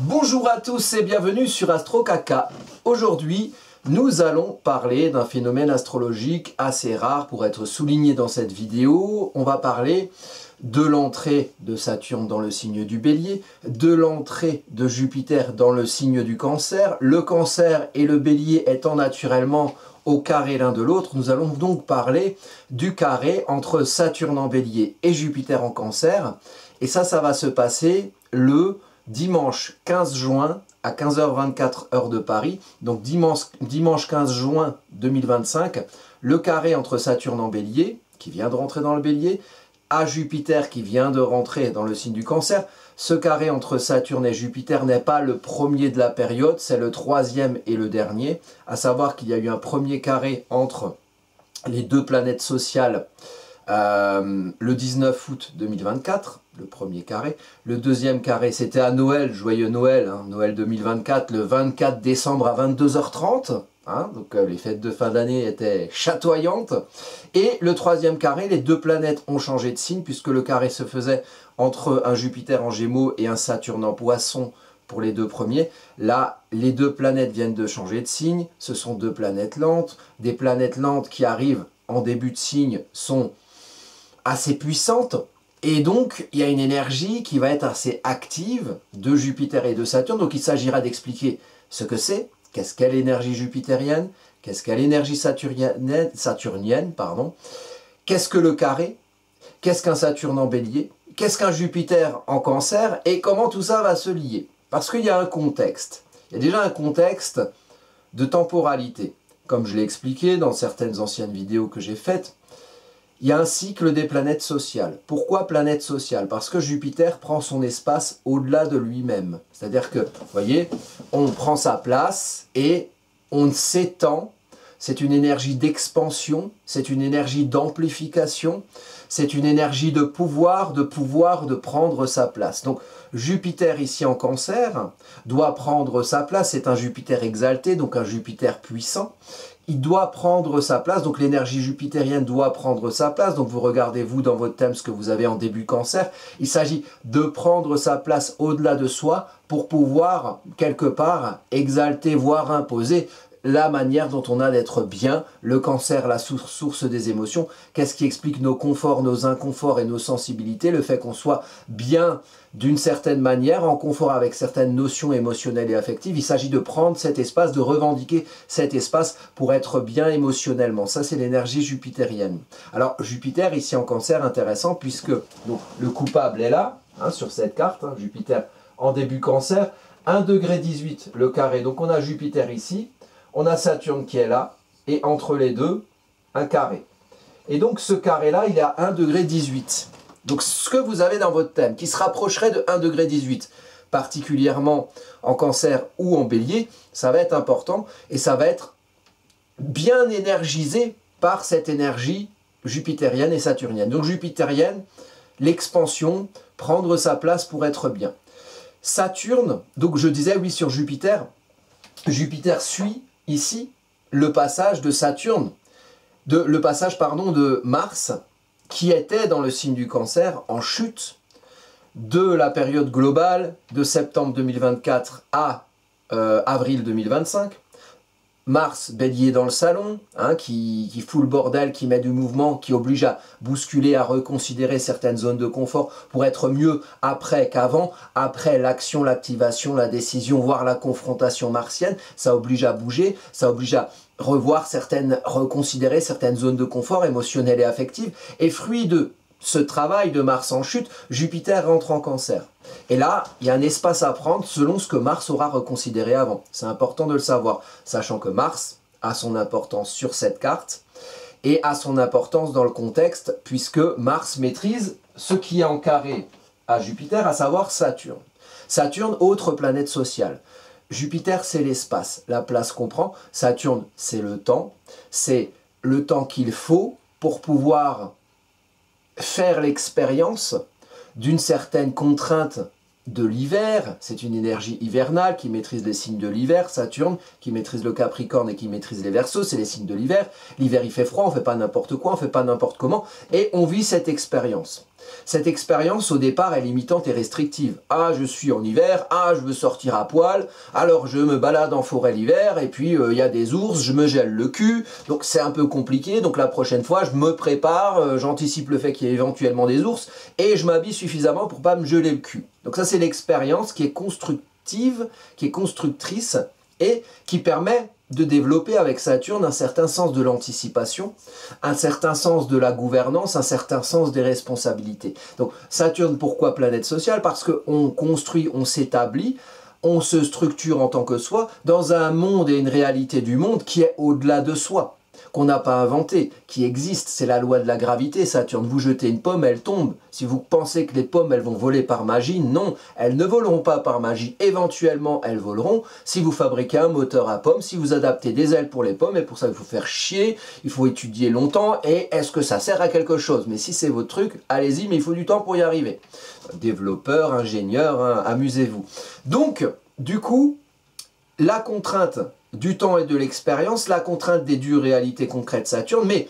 Bonjour à tous et bienvenue sur Astro Kaka. Aujourd'hui, nous allons parler d'un phénomène astrologique assez rare pour être souligné dans cette vidéo. On va parler de l'entrée de Saturne dans le signe du Bélier, de l'entrée de Jupiter dans le signe du Cancer. Le Cancer et le Bélier étant naturellement au carré l'un de l'autre, nous allons donc parler du carré entre Saturne en Bélier et Jupiter en Cancer. Et ça va se passer le dimanche 15 juin à 15h24 heure de Paris, donc dimanche 15 juin 2025, le carré entre Saturne en Bélier, qui vient de rentrer dans le Bélier, à Jupiter qui vient de rentrer dans le signe du Cancer. Ce carré entre Saturne et Jupiter n'est pas le premier de la période, c'est le troisième et le dernier, à savoir qu'il y a eu un premier carré entre les deux planètes sociales le 19 août 2024, le premier carré. Le deuxième carré, c'était à Noël, joyeux Noël, hein, Noël 2024, le 24 décembre à 22h30. Hein, donc les fêtes de fin d'année étaient chatoyantes. Et le troisième carré, les deux planètes ont changé de signe, puisque le carré se faisait entre un Jupiter en Gémeaux et un Saturne en Poisson pour les deux premiers. Là, les deux planètes viennent de changer de signe. Ce sont deux planètes lentes. Des planètes lentes qui arrivent en début de signe sont assez puissante, et donc il y a une énergie qui va être assez active de Jupiter et de Saturne. Donc il s'agira d'expliquer ce que c'est, qu'est-ce qu'est l'énergie jupitérienne, qu'est-ce qu'est l'énergie saturnienne, pardon, qu'est-ce que le carré, qu'est-ce qu'un Saturne en Bélier, qu'est-ce qu'un Jupiter en Cancer, et comment tout ça va se lier. Parce qu'il y a un contexte, il y a déjà un contexte de temporalité. Comme je l'ai expliqué dans certaines anciennes vidéos que j'ai faites, il y a un cycle des planètes sociales. Pourquoi planète sociale? Parce que Jupiter prend son espace au-delà de lui-même. C'est-à-dire que, vous voyez, on prend sa place et on s'étend. C'est une énergie d'expansion, c'est une énergie d'amplification, c'est une énergie de pouvoir de prendre sa place. Donc Jupiter ici en Cancer doit prendre sa place, c'est un Jupiter exalté, donc un Jupiter puissant. Il doit prendre sa place, donc l'énergie jupitérienne doit prendre sa place. Donc vous regardez, vous, dans votre thème, ce que vous avez en début Cancer. Il s'agit de prendre sa place au-delà de soi pour pouvoir, quelque part, exalter, voire imposer la manière dont on a d'être bien. Le Cancer, la source des émotions. Qu'est-ce qui explique nos conforts, nos inconforts et nos sensibilités? Le fait qu'on soit bien d'une certaine manière, en confort avec certaines notions émotionnelles et affectives. Il s'agit de prendre cet espace, de revendiquer cet espace pour être bien émotionnellement. Ça, c'est l'énergie jupitérienne. Alors, Jupiter, ici en Cancer, intéressant, puisque donc, le coupable est là, hein, sur cette carte, hein, Jupiter en début Cancer, 1,18 degré le carré. Donc, on a Jupiter ici, on a Saturne qui est là, et entre les deux, un carré. Et donc, ce carré-là, il est à 1,18 degré. Donc ce que vous avez dans votre thème, qui se rapprocherait de 1,18 degré, particulièrement en Cancer ou en Bélier, ça va être important et ça va être bien énergisé par cette énergie jupitérienne et saturnienne. Donc jupitérienne, l'expansion, prendre sa place pour être bien. Saturne, donc je disais oui sur Jupiter, Jupiter suit ici le passage de Saturne, le passage de Mars, qui était dans le signe du Cancer en chute de la période globale de septembre 2024 à avril 2025. Mars, Bélier dans le salon, hein, qui fout le bordel, qui met du mouvement, qui oblige à bousculer, à reconsidérer certaines zones de confort pour être mieux après qu'avant. Après l'action, l'activation, la décision, voire la confrontation martienne, ça oblige à bouger, ça oblige à reconsidérer certaines zones de confort émotionnelles et affectives. Et fruit de ce travail de Mars en chute, Jupiter rentre en Cancer. Et là, il y a un espace à prendre selon ce que Mars aura reconsidéré avant. C'est important de le savoir, sachant que Mars a son importance sur cette carte et a son importance dans le contexte, puisque Mars maîtrise ce qui est en carré à Jupiter, à savoir Saturne. Saturne, autre planète sociale. Jupiter, c'est l'espace, la place qu'on prend. Saturne, c'est le temps qu'il faut pour pouvoir faire l'expérience d'une certaine contrainte de l'hiver, c'est une énergie hivernale qui maîtrise les signes de l'hiver, Saturne, qui maîtrise le Capricorne et qui maîtrise les Verseaux, c'est les signes de l'hiver. L'hiver il fait froid, on fait pas n'importe quoi, on fait pas n'importe comment, et on vit cette expérience. Cette expérience, au départ, est limitante et restrictive. Ah, je suis en hiver, ah, je veux sortir à poil, alors je me balade en forêt l'hiver, et puis il y a des ours, je me gèle le cul, donc c'est un peu compliqué, donc la prochaine fois, je me prépare, j'anticipe le fait qu'il y ait éventuellement des ours, et je m'habille suffisamment pour pas me geler le cul. Donc ça, c'est l'expérience qui est constructive, qui est constructrice, et qui permet de développer avec Saturne un certain sens de l'anticipation, un certain sens de la gouvernance, un certain sens des responsabilités. Donc Saturne, pourquoi planète sociale? Parce qu'on construit, on s'établit, on se structure en tant que soi dans un monde et une réalité du monde qui est au-delà de soi, qu'on n'a pas inventé, qui existe. C'est la loi de la gravité, Saturne. Vous jetez une pomme, elle tombe. Si vous pensez que les pommes, elles vont voler par magie, non, elles ne voleront pas par magie. Éventuellement, elles voleront si vous fabriquez un moteur à pommes, si vous adaptez des ailes pour les pommes, et pour ça, il faut faire chier, il faut étudier longtemps, et est-ce que ça sert à quelque chose? Mais si c'est votre truc, allez-y, mais il faut du temps pour y arriver. Développeur, ingénieur, hein, amusez-vous. Donc, du coup, la contrainte du temps et de l'expérience, la contrainte des dures réalités concrètes Saturne, mais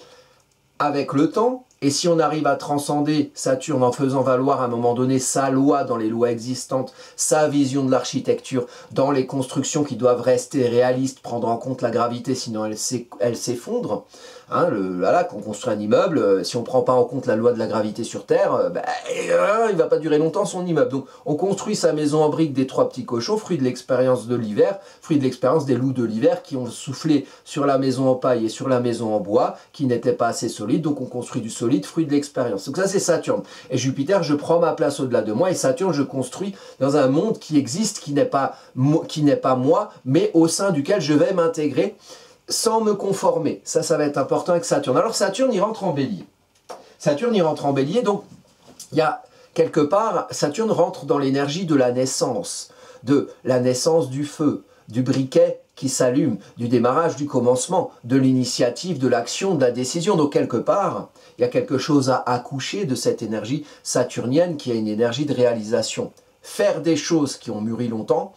avec le temps, et si on arrive à transcender Saturne en faisant valoir à un moment donné sa loi dans les lois existantes, sa vision de l'architecture, dans les constructions qui doivent rester réalistes, prendre en compte la gravité, sinon elle s'effondre. Hein, voilà, quand on construit un immeuble, si on ne prend pas en compte la loi de la gravité sur Terre, il ne va pas durer longtemps son immeuble. Donc on construit sa maison en briques des trois petits cochons, fruit de l'expérience de l'hiver, fruit de l'expérience des loups de l'hiver qui ont soufflé sur la maison en paille et sur la maison en bois, qui n'étaient pas assez solides, donc on construit du solide, fruit de l'expérience. Donc ça c'est Saturne. Et Jupiter, je prends ma place au-delà de moi, et Saturne, je construis dans un monde qui existe, qui n'est pas moi, mais au sein duquel je vais m'intégrer, sans me conformer. Ça va être important avec Saturne. Alors Saturne, il rentre en bélier. Saturne, il rentre en bélier, donc il y a quelque part, Saturne rentre dans l'énergie de la naissance du feu, du briquet qui s'allume, du démarrage, du commencement, de l'initiative, de l'action, de la décision. Donc quelque part, il y a quelque chose à accoucher de cette énergie saturnienne qui est une énergie de réalisation. Faire des choses qui ont mûri longtemps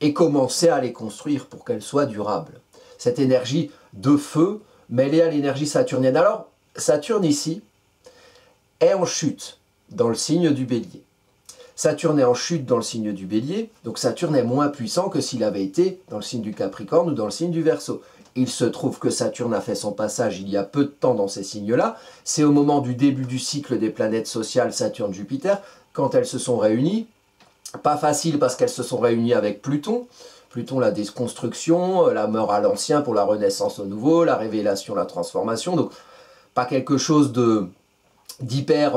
et commencer à les construire pour qu'elles soient durables. Cette énergie de feu mêlée à l'énergie saturnienne. Alors, Saturne ici est en chute dans le signe du bélier. Saturne est en chute dans le signe du bélier, donc Saturne est moins puissant que s'il avait été dans le signe du Capricorne ou dans le signe du Verseau. Il se trouve que Saturne a fait son passage il y a peu de temps dans ces signes-là. C'est au moment du début du cycle des planètes sociales Saturne-Jupiter, quand elles se sont réunies. Pas facile parce qu'elles se sont réunies avec Pluton. Pluton, la déconstruction, la mort à l'ancien pour la renaissance au nouveau, la révélation, la transformation. Donc, pas quelque chose d'hyper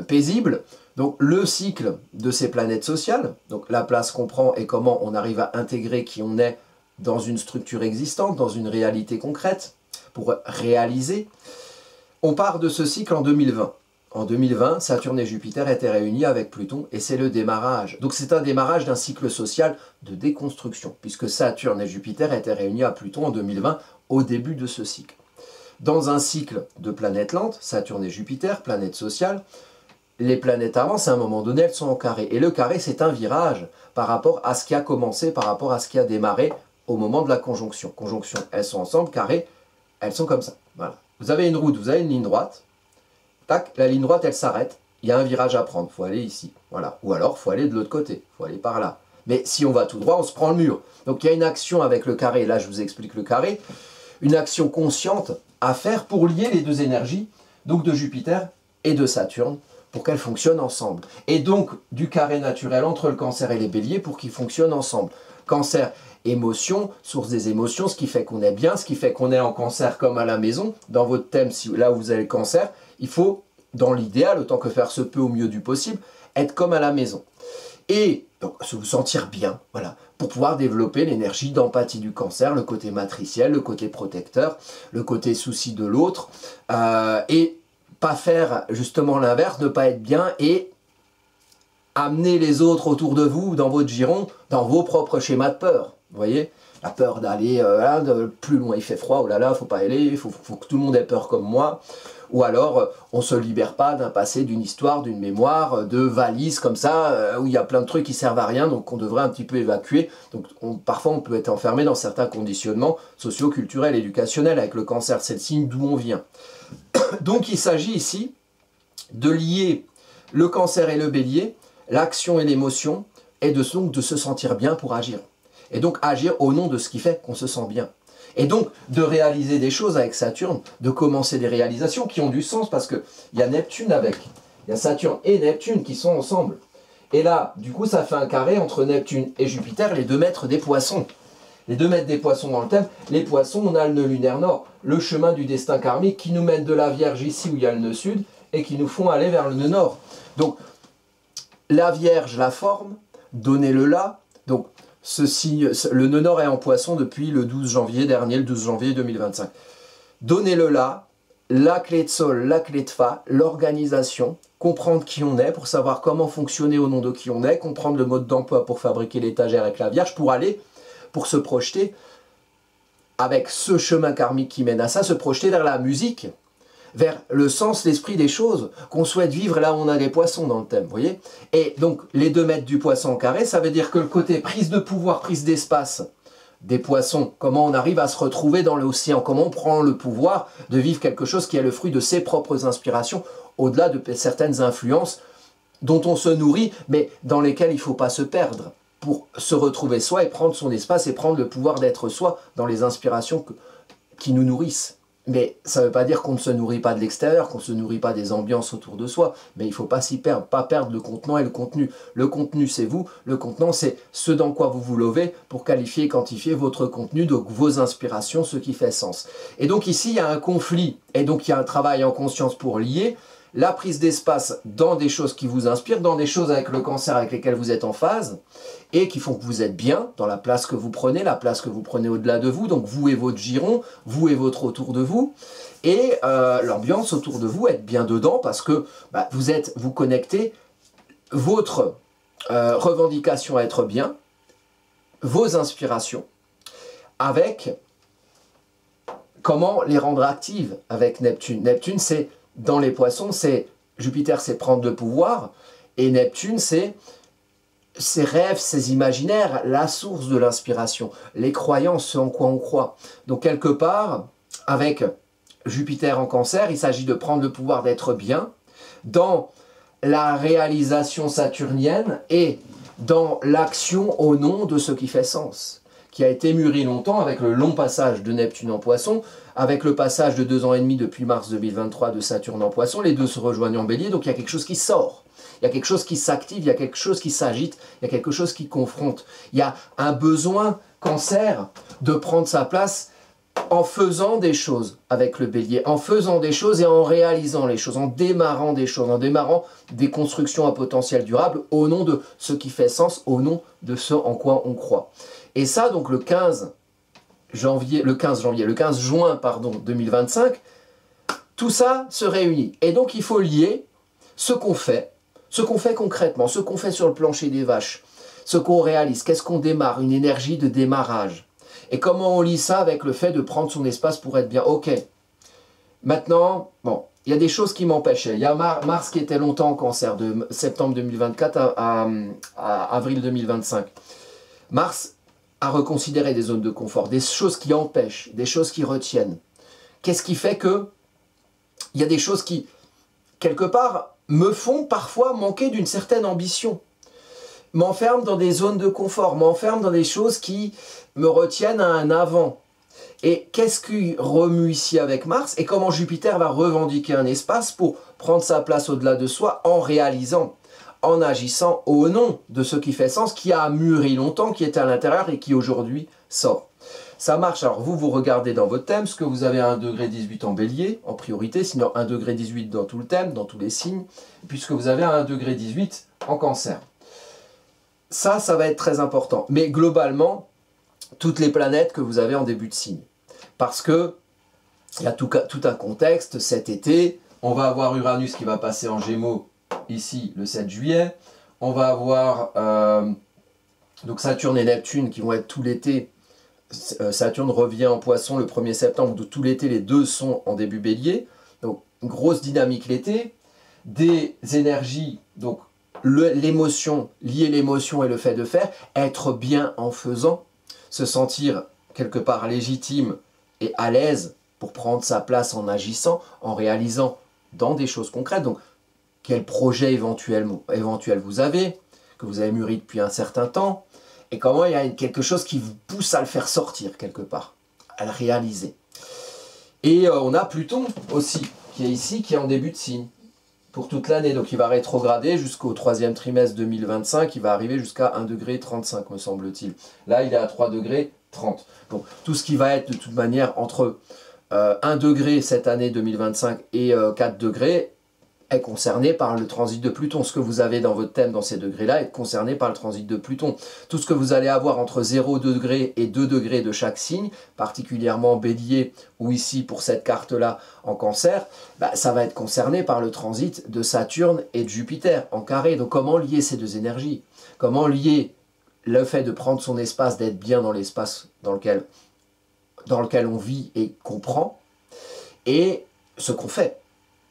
paisible. Donc, le cycle de ces planètes sociales, donc la place qu'on prend et comment on arrive à intégrer qui on est dans une structure existante, dans une réalité concrète, pour réaliser. On part de ce cycle en 2020. En 2020, Saturne et Jupiter étaient réunis avec Pluton et c'est le démarrage. Donc c'est un démarrage d'un cycle social de déconstruction, puisque Saturne et Jupiter étaient réunis à Pluton en 2020 au début de ce cycle. Dans un cycle de planètes lentes, Saturne et Jupiter, planètes sociales, les planètes avancent, à un moment donné, elles sont en carré. Et le carré, c'est un virage par rapport à ce qui a commencé, par rapport à ce qui a démarré au moment de la conjonction. Conjonction, elles sont ensemble, carré, elles sont comme ça. Voilà. Vous avez une route, vous avez une ligne droite. Tac, la ligne droite, elle s'arrête. Il y a un virage à prendre. Il faut aller ici. Voilà. Ou alors, il faut aller de l'autre côté. Il faut aller par là. Mais si on va tout droit, on se prend le mur. Donc, il y a une action avec le carré. Là, je vous explique le carré. Une action consciente à faire pour lier les deux énergies, donc de Jupiter et de Saturne, pour qu'elles fonctionnent ensemble. Et donc, du carré naturel entre le Cancer et les Béliers pour qu'ils fonctionnent ensemble. Cancer, émotion, source des émotions, ce qui fait qu'on est bien, ce qui fait qu'on est en Cancer comme à la maison. Dans votre thème, là où vous avez le Cancer, il faut, dans l'idéal, autant que faire se peut au mieux du possible, être comme à la maison. Et donc, se vous sentir bien, voilà, pour pouvoir développer l'énergie d'empathie du Cancer, le côté matriciel, le côté protecteur, le côté souci de l'autre, et pas faire justement l'inverse, ne pas être bien et amener les autres autour de vous, dans votre giron, dans vos propres schémas de peur. Vous voyez, la peur d'aller plus loin, il fait froid, oh là là, faut pas aller, faut que tout le monde ait peur comme moi. ou alors on ne se libère pas d'un passé, d'une histoire, d'une mémoire, de valises comme ça, où il y a plein de trucs qui servent à rien, donc on devrait un petit peu évacuer. Donc parfois on peut être enfermé dans certains conditionnements socio-culturels, éducationnels. Avec le cancer, c'est le signe d'où on vient. Donc il s'agit ici de lier le cancer et le bélier, l'action et l'émotion, et donc de se sentir bien pour agir. Et donc agir au nom de ce qui fait qu'on se sent bien. Et donc de réaliser des choses avec Saturne, de commencer des réalisations qui ont du sens, parce qu'il y a Neptune avec. Il y a Saturne et Neptune qui sont ensemble. Et là, du coup, ça fait un carré entre Neptune et Jupiter, les 2 maîtres des poissons. Les 2 maîtres des poissons dans le thème. Les poissons, on a le nœud lunaire nord, le chemin du destin karmique qui nous mène de la Vierge ici où il y a le nœud sud, et qui nous font aller vers le nœud nord. Donc, la Vierge, la forme, donnez-le là. Donc, ce signe, le nœud nord est en poisson depuis le 12 janvier dernier, le 12 janvier 2025. Donnez-le là, la clé de sol, la clé de fa, l'organisation, comprendre qui on est pour savoir comment fonctionner au nom de qui on est, comprendre le mode d'emploi pour fabriquer l'étagère avec la Vierge, pour se projeter avec ce chemin karmique qui mène à ça, se projeter vers la musique, vers le sens, l'esprit des choses qu'on souhaite vivre là où on a des poissons dans le thème, vous voyez. Et donc, les 2 mètres du poisson en carré, ça veut dire que le côté prise de pouvoir, prise d'espace des poissons, comment on arrive à se retrouver dans l'océan, comment on prend le pouvoir de vivre quelque chose qui est le fruit de ses propres inspirations, au-delà de certaines influences dont on se nourrit, mais dans lesquelles il ne faut pas se perdre, pour se retrouver soi et prendre son espace et prendre le pouvoir d'être soi dans les inspirations qui nous nourrissent. Mais ça ne veut pas dire qu'on ne se nourrit pas de l'extérieur, qu'on ne se nourrit pas des ambiances autour de soi. Mais il ne faut pas s'y perdre, pas perdre le contenant et le contenu. Le contenu, c'est vous. Le contenant, c'est ce dans quoi vous vous levez pour qualifier et quantifier votre contenu, donc vos inspirations, ce qui fait sens. Et donc ici, il y a un conflit. Et donc, il y a un travail en conscience pour lier la prise d'espace dans des choses qui vous inspirent, dans des choses avec le cancer avec lesquelles vous êtes en phase, et qui font que vous êtes bien dans la place que vous prenez au-delà de vous, donc vous et votre giron, vous et votre autour de vous, et l'ambiance autour de vous, être bien dedans, parce que vous connectez votre revendication à être bien, vos inspirations, avec comment les rendre actives avec Neptune. Neptune, c'est dans les poissons, c'est Jupiter, c'est prendre le pouvoir, et Neptune, c'est ses rêves, ses imaginaires, la source de l'inspiration, les croyances, ce en quoi on croit. Donc quelque part, avec Jupiter en cancer, il s'agit de prendre le pouvoir d'être bien dans la réalisation saturnienne et dans l'action au nom de ce qui fait sens, qui a été mûri longtemps avec le long passage de Neptune en Poisson, avec le passage de 2 ans et demi depuis mars 2023 de Saturne en Poisson, les deux se rejoignent en Bélier, donc il y a quelque chose qui sort. Il y a quelque chose qui s'active, il y a quelque chose qui s'agite, il y a quelque chose qui confronte. Il y a un besoin, cancer, de prendre sa place en faisant des choses avec le bélier, en faisant des choses et en réalisant les choses, en démarrant des choses, en démarrant des constructions à potentiel durable au nom de ce qui fait sens, au nom de ce en quoi on croit. Et ça, donc le 15 juin 2025, tout ça se réunit. Et donc il faut lier ce qu'on fait concrètement, ce qu'on fait sur le plancher des vaches, ce qu'on réalise, qu'est-ce qu'on démarre, une énergie de démarrage. Et comment on lie ça avec le fait de prendre son espace pour être bien. Ok, maintenant, bon, il y a des choses qui m'empêchaient. Il y a Mars qui était longtemps en cancer, de septembre 2024 à avril 2025. Mars a reconsidéré des zones de confort, des choses qui empêchent, des choses qui retiennent. Qu'est-ce qui fait que il y a des choses qui, quelque part, me font parfois manquer d'une certaine ambition, m'enferment dans des zones de confort, m'enferment dans des choses qui me retiennent à un avant. Et qu'est-ce qui remue ici avec Mars et comment Jupiter va revendiquer un espace pour prendre sa place au-delà de soi en réalisant, en agissant au nom de ce qui fait sens, qui a mûri longtemps, qui était à l'intérieur et qui aujourd'hui sort. Ça marche, alors vous regardez dans votre thème, ce que vous avez à 1,18 ° en bélier, en priorité, sinon 1,18 ° dans tout le thème, dans tous les signes, puisque vous avez à 1,18 ° en cancer. Ça va être très important. Mais globalement, toutes les planètes que vous avez en début de signe. Parce que il y a tout un contexte, cet été, on va avoir Uranus qui va passer en Gémeaux, ici, le 7 juillet. On va avoir donc Saturne et Neptune qui vont être tout l'été. Saturne revient en Poisson le 1er septembre, donc tout l'été, les deux sont en début bélier. Donc une grosse dynamique l'été, des énergies, donc l'émotion, lier l'émotion et le fait de faire, être bien en faisant, se sentir quelque part légitime et à l'aise pour prendre sa place en agissant, en réalisant dans des choses concrètes. Donc, quel projet éventuel vous avez, que vous avez mûri depuis un certain temps, et comment il y a quelque chose qui vous pousse à le faire sortir quelque part, à le réaliser. Et on a Pluton aussi, qui est ici, qui est en début de signe, pour toute l'année. Donc il va rétrograder jusqu'au 3e trimestre 2025, il va arriver jusqu'à 1,35 degré, me semble-t-il. Là, il est à 3,30 degrés. Donc tout ce qui va être de toute manière entre 1 degré cette année 2025 et 4 degrés, est concerné par le transit de Pluton. Ce que vous avez dans votre thème dans ces degrés-là est concerné par le transit de Pluton. Tout ce que vous allez avoir entre 0 degré et 2 degrés de chaque signe, particulièrement Bélier ou ici pour cette carte-là en Cancer, bah, ça va être concerné par le transit de Saturne et de Jupiter en carré. Donc comment lier ces deux énergies? Comment lier le fait de prendre son espace, d'être bien dans l'espace dans lequel on vit et comprend, et ce qu'on fait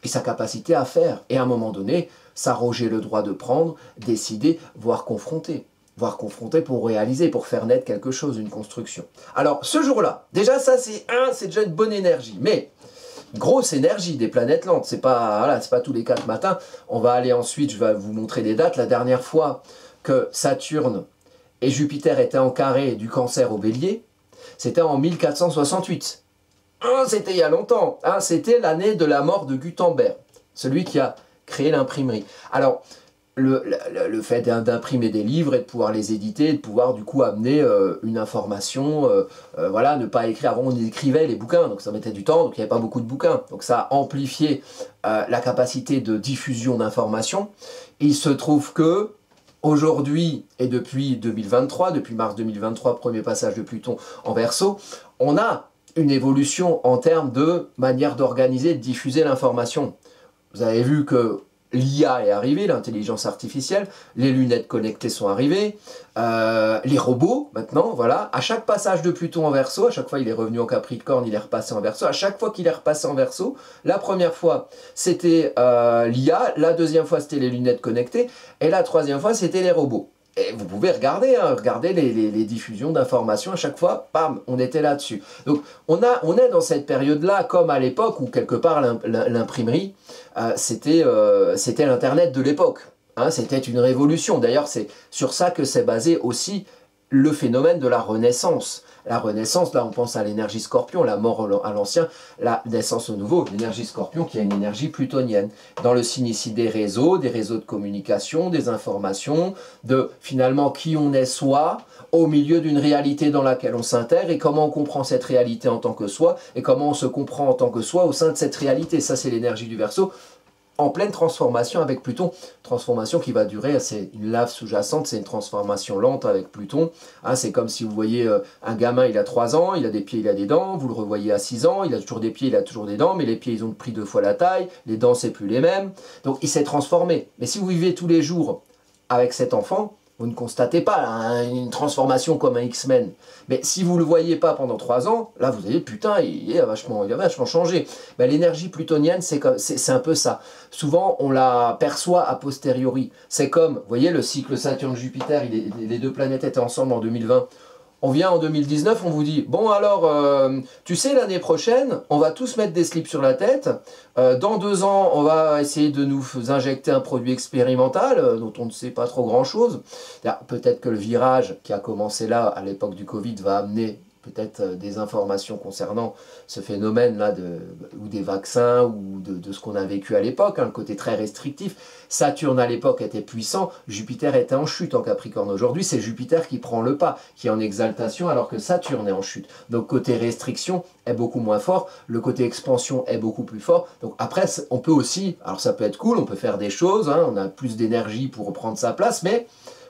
et sa capacité à faire, et à un moment donné, s'arroger le droit de prendre, décider, voire confronter pour réaliser, pour faire naître quelque chose, une construction. Alors, ce jour-là, déjà ça c'est déjà une bonne énergie, mais grosse énergie des planètes lentes, c'est pas, voilà, c'est pas tous les 4 matins, on va aller ensuite, je vais vous montrer des dates, la dernière fois que Saturne et Jupiter étaient en carré du Cancer au Bélier, c'était en 1468. C'était il y a longtemps, c'était l'année de la mort de Gutenberg, celui qui a créé l'imprimerie. Alors, le fait d'imprimer des livres et de pouvoir les éditer, de pouvoir du coup amener une information, voilà, ne pas écrire, avant on écrivait les bouquins, donc ça mettait du temps, donc il n'y avait pas beaucoup de bouquins, donc ça a amplifié la capacité de diffusion d'informations. Il se trouve que, aujourd'hui et depuis 2023, depuis mars 2023, premier passage de Pluton en Verseau, on a une évolution en termes de manière d'organiser et de diffuser l'information. Vous avez vu que l'IA est arrivée, l'intelligence artificielle, les lunettes connectées sont arrivées, les robots maintenant, voilà. À chaque passage de Pluton en Verseau, à chaque fois il est revenu en Capricorne, il est repassé en Verseau, à chaque fois qu'il est repassé en Verseau, la première fois c'était l'IA, la deuxième fois c'était les lunettes connectées, et la troisième fois c'était les robots. Et vous pouvez regarder, regarder les diffusions d'informations, à chaque fois, bam, on était là-dessus. Donc on est dans cette période-là, comme à l'époque où quelque part l'imprimerie, c'était l'Internet de l'époque. C'était une révolution. D'ailleurs, c'est sur ça que s'est basé aussi le phénomène de la Renaissance. La Renaissance, là on pense à l'énergie Scorpion, la mort à l'ancien, la naissance au nouveau, l'énergie Scorpion qui a une énergie plutonienne. Dans le signe ici des réseaux de communication, des informations, de finalement qui on est soi, au milieu d'une réalité dans laquelle on s'intègre et comment on comprend cette réalité en tant que soi et comment on se comprend en tant que soi au sein de cette réalité. Ça c'est l'énergie du Verseau. En pleine transformation avec Pluton, transformation qui va durer, c'est une lave sous-jacente, c'est une transformation lente avec Pluton. C'est comme si vous voyez un gamin, il a 3 ans, il a des pieds, il a des dents, vous le revoyez à 6 ans, il a toujours des pieds, il a toujours des dents, mais les pieds, ils ont pris 2 fois la taille, les dents, c'est plus les mêmes. Donc, il s'est transformé. Mais si vous vivez tous les jours avec cet enfant, vous ne constatez pas une transformation comme un X-Men. Mais si vous ne le voyez pas pendant 3 ans, là vous allez, putain, il a vachement changé. Ben, l'énergie plutonienne, c'est un peu ça. Souvent, on la perçoit a posteriori. C'est comme, vous voyez, le cycle Saturne-Jupiter, les 2 planètes étaient ensemble en 2020. On vient en 2019, on vous dit, bon alors, tu sais, l'année prochaine, on va tous mettre des slips sur la tête. Dans 2 ans, on va essayer de nous injecter un produit expérimental dont on ne sait pas trop grand-chose. Peut-être que le virage qui a commencé là, à l'époque du Covid, va amener peut-être des informations concernant ce phénomène-là, ou des vaccins, ou de ce qu'on a vécu à l'époque, le côté très restrictif. Saturne à l'époque était puissant, Jupiter était en chute en Capricorne. Aujourd'hui, c'est Jupiter qui prend le pas, qui est en exaltation, alors que Saturne est en chute. Donc côté restriction est beaucoup moins fort, le côté expansion est beaucoup plus fort. Donc après, on peut aussi, alors ça peut être cool, on peut faire des choses, on a plus d'énergie pour reprendre sa place, mais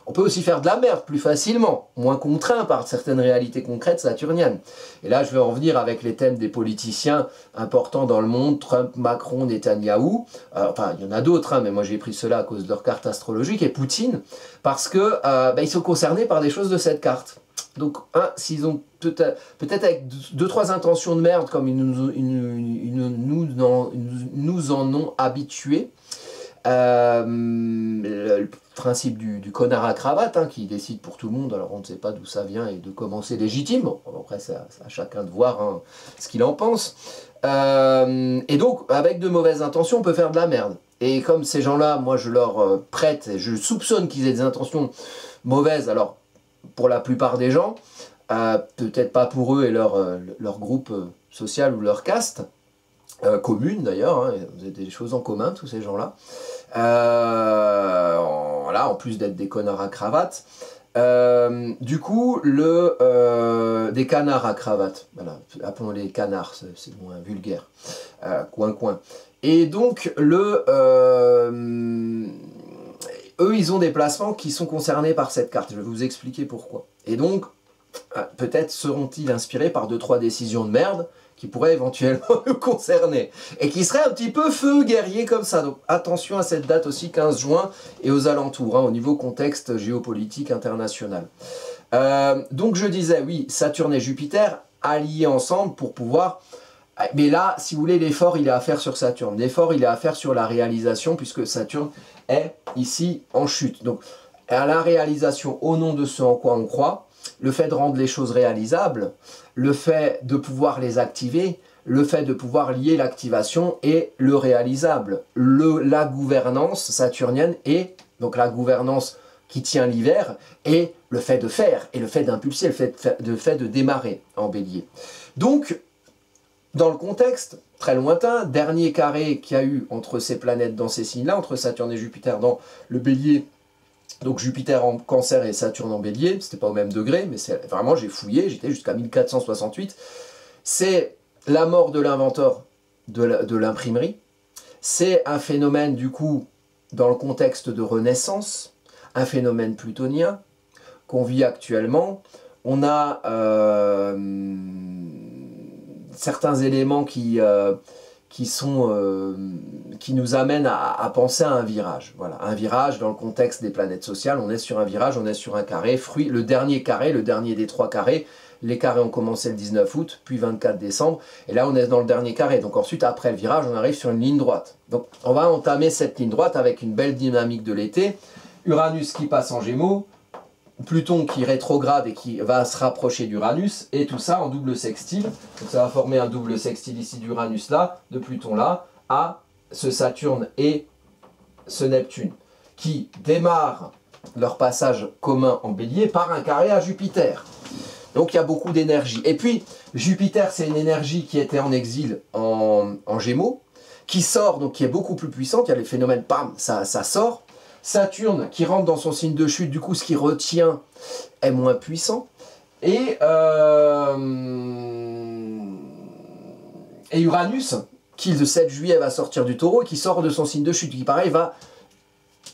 on peut aussi faire de la merde plus facilement, moins contraint par certaines réalités concrètes saturniennes. Et là, je vais en venir avec les thèmes des politiciens importants dans le monde, Trump, Macron, Netanyahou. Enfin, il y en a d'autres, mais moi j'ai pris cela à cause de leur carte astrologique, et Poutine, parce que ils sont concernés par des choses de cette carte. Donc, s'ils ont peut-être avec deux, trois intentions de merde, comme ils nous en ont habitués, le principe du connard à cravate, hein, qui décide pour tout le monde, alors on ne sait pas d'où ça vient et de comment c'est légitime. Bon, après, c'est à chacun de voir, hein, ce qu'il en pense. Et donc, avec de mauvaises intentions, on peut faire de la merde. Et comme ces gens-là, moi, je leur prête, je soupçonne qu'ils aient des intentions mauvaises, alors, pour la plupart des gens, peut-être pas pour eux et leur groupe social ou leur caste, commune d'ailleurs, hein, vous avez des choses en commun, tous ces gens-là. Voilà, en plus d'être des connards à cravate. Du coup, des canards à cravate, voilà, appelons-les canards, c'est moins vulgaire, coin. Et donc, eux, ils ont des placements qui sont concernés par cette carte, je vais vous expliquer pourquoi. Et donc, peut-être seront-ils inspirés par 2-3 décisions de merde qui pourraient éventuellement nous concerner, et qui seraient un petit peu feu guerrier comme ça. Donc attention à cette date aussi, 15 juin, et aux alentours, hein, au niveau contexte géopolitique international. Donc je disais, oui, Saturne et Jupiter alliés ensemble pour pouvoir... Mais là, si vous voulez, l'effort, il est à faire sur Saturne. L'effort, il est à faire sur la réalisation, puisque Saturne est ici en chute. Donc, à la réalisation, au nom de ce en quoi on croit, le fait de rendre les choses réalisables, le fait de pouvoir les activer, le fait de pouvoir lier l'activation et le réalisable, la gouvernance saturnienne et donc la gouvernance qui tient l'hiver et le fait de faire et le fait d'impulser, le fait de démarrer en bélier. Donc, dans le contexte très lointain, dernier carré qu'il y a eu entre ces planètes dans ces signes-là, entre Saturne et Jupiter dans le bélier, donc Jupiter en cancer et Saturne en bélier, c'était pas au même degré, mais vraiment j'ai fouillé, j'étais jusqu'à 1468, c'est la mort de l'inventeur de l'imprimerie, c'est un phénomène du coup dans le contexte de renaissance, un phénomène plutonien qu'on vit actuellement, on a certains éléments qui nous amènent à penser à un virage. Voilà, un virage dans le contexte des planètes sociales, on est sur un virage, on est sur un carré, le dernier carré, le dernier des 3 carrés. Les carrés ont commencé le 19 août, puis 24 décembre, et là on est dans le dernier carré. Donc ensuite, après le virage, on arrive sur une ligne droite. Donc on va entamer cette ligne droite avec une belle dynamique de l'été. Uranus qui passe en Gémeaux, Pluton qui rétrograde et qui va se rapprocher d'Uranus, et tout ça en double sextile. Donc ça va former un double sextile ici d'Uranus là, de Pluton là, à ce Saturne et ce Neptune, qui démarrent leur passage commun en bélier par un carré à Jupiter. Donc il y a beaucoup d'énergie. Et puis Jupiter, c'est une énergie qui était en exil en Gémeaux, qui sort, donc qui est beaucoup plus puissante. Il y a les phénomènes, bam, ça sort. Saturne qui rentre dans son signe de chute, du coup ce qui retient est moins puissant. Et Uranus, qui le 7 juillet va sortir du Taureau, et qui sort de son signe de chute, qui pareil va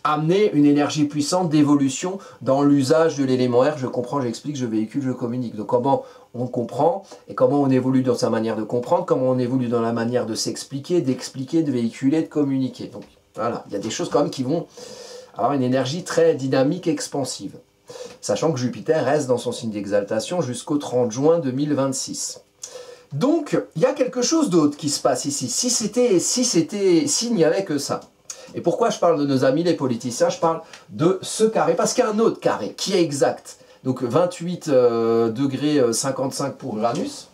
amener une énergie puissante d'évolution dans l'usage de l'élément R. Je comprends, j'explique, je véhicule, je communique. Donc comment on comprend et comment on évolue dans sa manière de comprendre, comment on évolue dans la manière de s'expliquer, d'expliquer, de véhiculer, de communiquer. Donc voilà, il y a des choses quand même qui vont avoir une énergie très dynamique, expansive. Sachant que Jupiter reste dans son signe d'exaltation jusqu'au 30 juin 2026. Donc, il y a quelque chose d'autre qui se passe ici. S'il n'y avait que ça. Et pourquoi je parle de nos amis les politiciens? Je parle de ce carré, parce qu'il y a un autre carré qui est exact. Donc 28 degrés 55 pour Uranus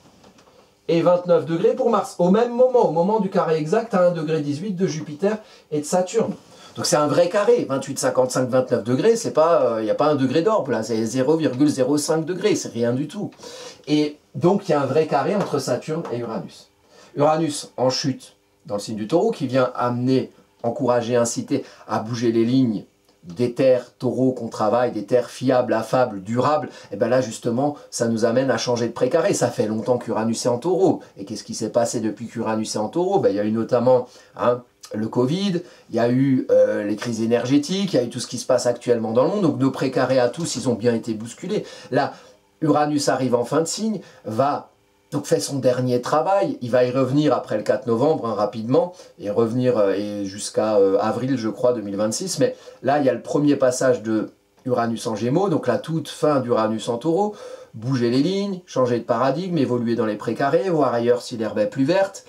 et 29 degrés pour Mars. Au même moment, au moment du carré exact, à 1 degré 18 de Jupiter et de Saturne. Donc c'est un vrai carré, 28, 55, 29 degrés, c'est pas, il n'y a pas un degré d'orbe, là, c'est 0,05 degrés, c'est rien du tout. Et donc il y a un vrai carré entre Saturne et Uranus. Uranus en chute dans le signe du Taureau, qui vient amener, encourager, inciter à bouger les lignes des terres taureaux qu'on travaille, des terres fiables, affables, durables, et bien là justement ça nous amène à changer de précaré. Ça fait longtemps qu'Uranus est en Taureau. Et qu'est-ce qui s'est passé depuis qu'Uranus est en Taureau? Ben, il y a eu notamment le Covid, il y a eu les crises énergétiques, il y a eu tout ce qui se passe actuellement dans le monde. Donc nos précarés à tous, ils ont bien été bousculés. Là, Uranus arrive en fin de signe, donc fait son dernier travail, il va y revenir après le 4 novembre, rapidement, et revenir jusqu'à avril, je crois, 2026. Mais là, il y a le premier passage de Uranus en Gémeaux, donc la toute fin d'Uranus en Taureau. bouger les lignes, changer de paradigme, évoluer dans les précarés, voir ailleurs si l'herbe est plus verte,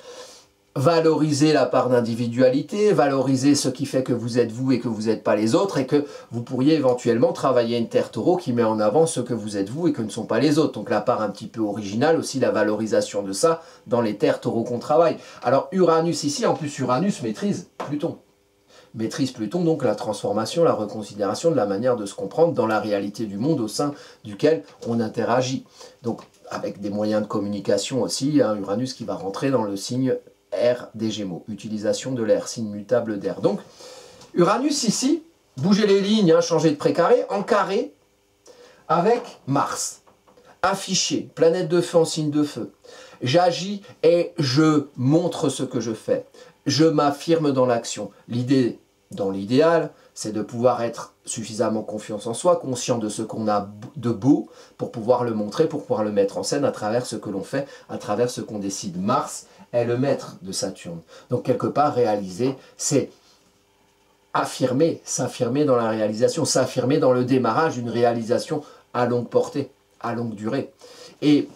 valoriser la part d'individualité, valoriser ce qui fait que vous êtes vous et que vous n'êtes pas les autres, et que vous pourriez éventuellement travailler une terre taureau qui met en avant ce que vous êtes vous et que ne sont pas les autres. Donc la part un petit peu originale, aussi la valorisation de ça dans les terres taureaux qu'on travaille. Alors Uranus ici, en plus Uranus maîtrise Pluton. Maîtrise Pluton, donc la transformation, la reconsidération de la manière de se comprendre dans la réalité du monde au sein duquel on interagit. Donc avec des moyens de communication aussi, hein, Uranus qui va rentrer dans le signe air des Gémeaux, utilisation de l'air, signe mutable d'air. Donc, Uranus ici, bouger les lignes, hein, changer de précaré, en carré, avec Mars. Affiché, planète de feu en signe de feu. J'agis et je montre ce que je fais. Je m'affirme dans l'action. L'idée, dans l'idéal, c'est de pouvoir être suffisamment confiance en soi, conscient de ce qu'on a de beau, pour pouvoir le montrer, pour pouvoir le mettre en scène à travers ce que l'on fait, à travers ce qu'on décide. Mars est le maître de Saturne. Donc quelque part, réaliser, c'est affirmer, s'affirmer dans la réalisation, s'affirmer dans le démarrage d'une réalisation à longue portée, à longue durée. Et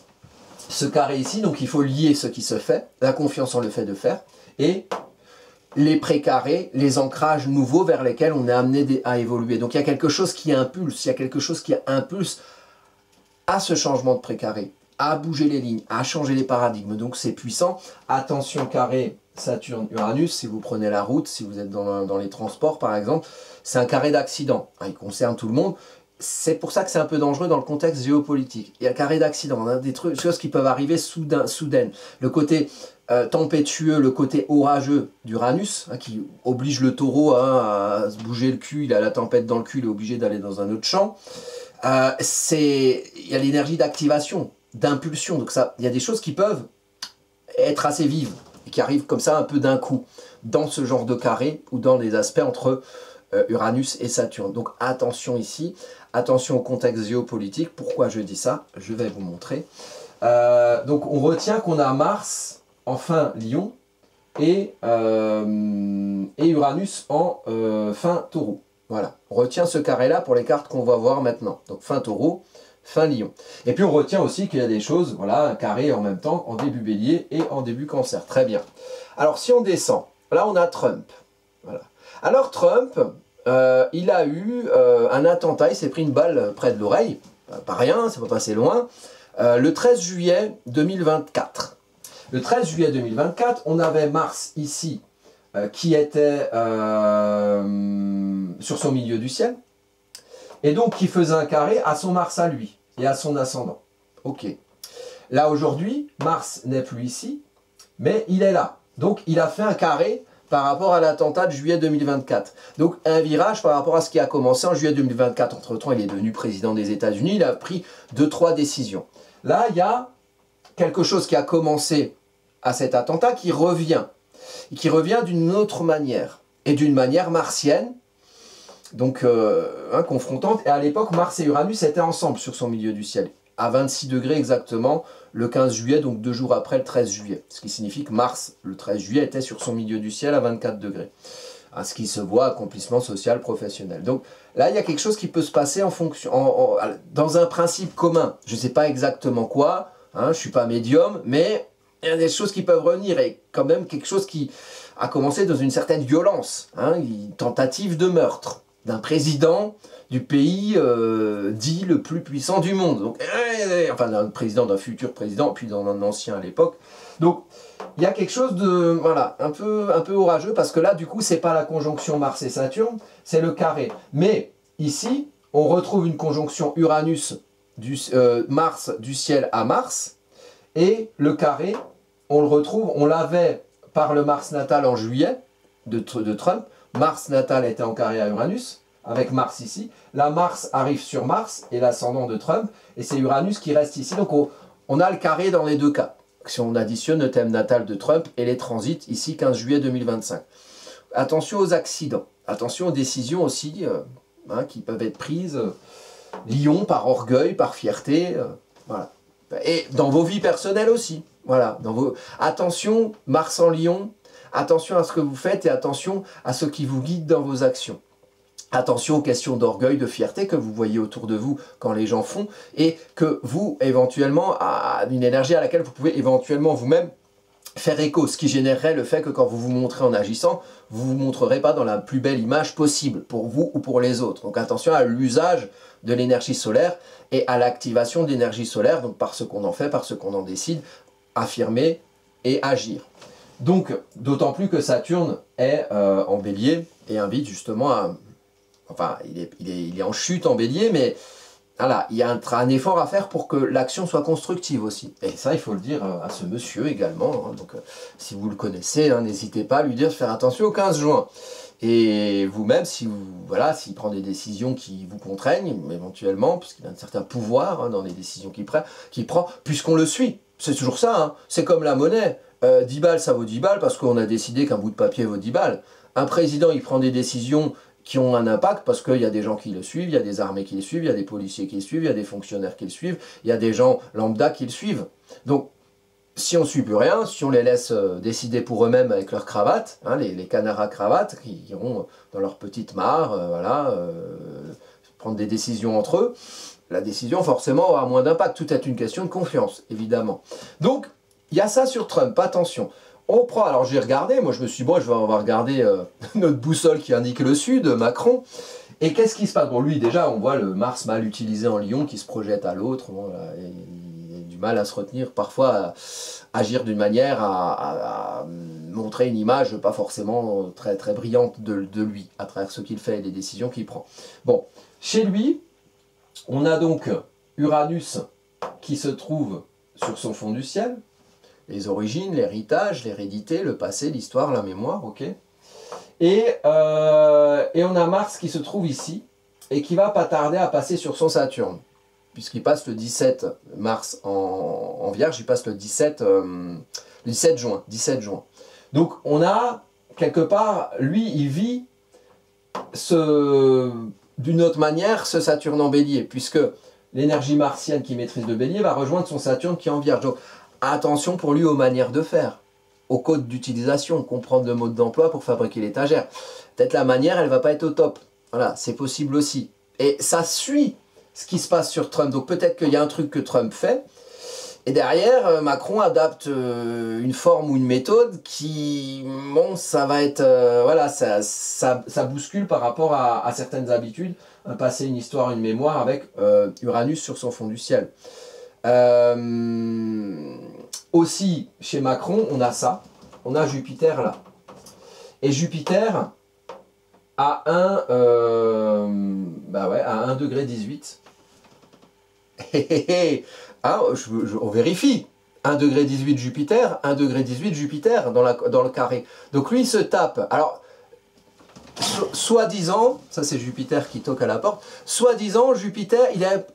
ce carré ici, donc il faut lier ce qui se fait, la confiance en le fait de faire, et les précarés, les ancrages nouveaux vers lesquels on est amené à évoluer. Donc il y a quelque chose qui impulse, il y a quelque chose qui impulse à ce changement de précaré, à bouger les lignes, à changer les paradigmes. Donc c'est puissant. Attention carré Saturne-Uranus, si vous prenez la route, si vous êtes dans les transports par exemple, c'est un carré d'accident. Il concerne tout le monde. C'est pour ça que c'est un peu dangereux dans le contexte géopolitique. Il y a le carré d'accident, on a des choses qui peuvent arriver soudaines. Le côté tempétueux, le côté orageux d'Uranus, hein, qui oblige le taureau à se bouger le cul, il a la tempête dans le cul, il est obligé d'aller dans un autre champ. Il y a l'énergie d'activation, d'impulsion, donc ça, il y a des choses qui peuvent être assez vives, et qui arrivent comme ça un peu d'un coup, dans ce genre de carré, ou dans des aspects entre Uranus et Saturne. Donc attention ici, attention au contexte géopolitique. Pourquoi je dis ça? Je vais vous montrer. Donc on retient qu'on a Mars en fin Lion et Uranus en fin Taureau. Voilà, on retient ce carré-là pour les cartes qu'on va voir maintenant. Donc fin Taureau, fin Lion. Et puis on retient aussi qu'il y a des choses, voilà, un carré en même temps en début Bélier et en début Cancer. Très bien. Alors si on descend, là on a Trump. Voilà. Alors Trump, il a eu un attentat, il s'est pris une balle près de l'oreille, pas rien, ça peut passer loin, le 13 juillet 2024. Le 13 juillet 2024, on avait Mars ici, qui était sur son milieu du ciel, et donc qui faisait un carré à son Mars à lui, et à son ascendant. Ok. Là aujourd'hui, Mars n'est plus ici, mais il est là. Donc il a fait un carré par rapport à l'attentat de juillet 2024. Donc un virage par rapport à ce qui a commencé en juillet 2024. Entre-temps, il est devenu président des États-Unis, il a pris 2-3 décisions. Là, il y a quelque chose qui a commencé à cet attentat qui revient. Et qui revient d'une autre manière. Et d'une manière martienne, donc confrontante. Et à l'époque, Mars et Uranus étaient ensemble sur son milieu du ciel. À 26 degrés exactement, le 15 juillet, donc 2 jours après le 13 juillet. Ce qui signifie que Mars, le 13 juillet, était sur son milieu du ciel à 24 degrés. À ce qui se voit, accomplissement social, professionnel. Donc là, il y a quelque chose qui peut se passer en fonction, dans un principe commun. Je ne sais pas exactement quoi, hein, je ne suis pas médium, mais il y a des choses qui peuvent revenir. Et quand même quelque chose qui a commencé dans une certaine violence, hein, une tentative de meurtre d'un président du pays dit le plus puissant du monde. Donc, enfin, d'un président, d'un futur président, puis d'un ancien à l'époque. Donc, il y a quelque chose de, voilà, un peu orageux, parce que là, du coup, c'est pas la conjonction Mars et Saturne, c'est le carré. Mais, ici, on retrouve une conjonction Uranus, Mars du ciel à Mars, et le carré, on le retrouve, on l'avait par le Mars natal en juillet de Trump. Mars natal était en carré à Uranus, avec Mars ici. Là, Mars arrive sur Mars et l'ascendant de Trump, et c'est Uranus qui reste ici. Donc, on a le carré dans les deux cas. Si on additionne le thème natal de Trump et les transits, ici, 15 juillet 2025. Attention aux accidents. Attention aux décisions aussi qui peuvent être prises. Lion, par orgueil, par fierté. Voilà. Et dans vos vies personnelles aussi. Voilà. Attention, Mars en Lion. Attention à ce que vous faites et attention à ce qui vous guide dans vos actions. Attention aux questions d'orgueil, de fierté que vous voyez autour de vous quand les gens font, et que vous, éventuellement, une énergie à laquelle vous pouvez éventuellement vous-même faire écho, ce qui générerait le fait que quand vous vous montrez en agissant, vous ne vous montrerez pas dans la plus belle image possible, pour vous ou pour les autres. Donc attention à l'usage de l'énergie solaire et à l'activation de l'énergie solaire, donc par ce qu'on en fait, par ce qu'on en décide, affirmer et agir. Donc, d'autant plus que Saturne est en bélier et invite justement à... Enfin, il est en chute en bélier, mais voilà, il y a un effort à faire pour que l'action soit constructive aussi. Et ça, il faut le dire à ce monsieur également. Hein. Donc, si vous le connaissez, hein, n'hésitez pas à lui dire de faire attention au 15 juin. Et vous-même, si voilà, s'il prend des décisions qui vous contraignent, éventuellement, puisqu'il a un certain pouvoir hein, dans les décisions qu'il prend, puisqu'on le suit. C'est toujours ça. Hein. C'est comme la monnaie. 10 balles, ça vaut 10 balles parce qu'on a décidé qu'un bout de papier vaut 10 balles. Un président, il prend des décisions qui ont un impact parce qu'il y a des gens qui le suivent, il y a des armées qui le suivent, il y a des policiers qui le suivent, il y a des fonctionnaires qui le suivent, il y a des gens lambda qui le suivent. Donc, si on ne suit plus rien, si on les laisse décider pour eux-mêmes avec leur cravate, hein, les canards à cravate qui iront dans leur petite mare, prendre des décisions entre eux, la décision forcément aura moins d'impact. Tout est une question de confiance, évidemment. Donc, il y a ça sur Trump, attention. On prend, alors j'ai regardé, moi je me suis dit, bon, on va regarder notre boussole qui indique le sud, Macron. Et qu'est-ce qui se passe? Bon, lui déjà, on voit le Mars mal utilisé en Lion qui se projette à l'autre. Bon, il a du mal à se retenir, parfois à agir d'une manière à montrer une image pas forcément très, très brillante de lui, à travers ce qu'il fait et les décisions qu'il prend. Bon, chez lui, on a donc Uranus qui se trouve sur son fond du ciel. Les origines, l'héritage, l'hérédité, le passé, l'histoire, la mémoire, ok. Et on a Mars qui se trouve ici, et qui va pas tarder à passer sur son Saturne, puisqu'il passe le 17 mars en Vierge, il passe le 17 juin. Donc on a, quelque part, lui, il vit d'une autre manière ce Saturne en Bélier, puisque l'énergie martienne qui maîtrise le Bélier va rejoindre son Saturne qui est en Vierge. Donc, attention pour lui aux manières de faire, au code d'utilisation, comprendre le mode d'emploi pour fabriquer l'étagère. Peut-être la manière, elle ne va pas être au top. Voilà, c'est possible aussi. Et ça suit ce qui se passe sur Trump. Donc peut-être qu'il y a un truc que Trump fait, et derrière, Macron adapte une forme ou une méthode qui, bon, ça va être, voilà, ça bouscule par rapport à certaines habitudes, un passé, une histoire, une mémoire, avec Uranus sur son fond du ciel. Aussi, chez Macron, on a ça, on a Jupiter là. Et Jupiter à 1 degré 18. Ah, on vérifie. 1 degré 18 Jupiter, 1 degré 18 Jupiter dans le carré. Donc lui, il se tape. Alors, soi-disant, ça c'est Jupiter qui toque à la porte, soi-disant Jupiter,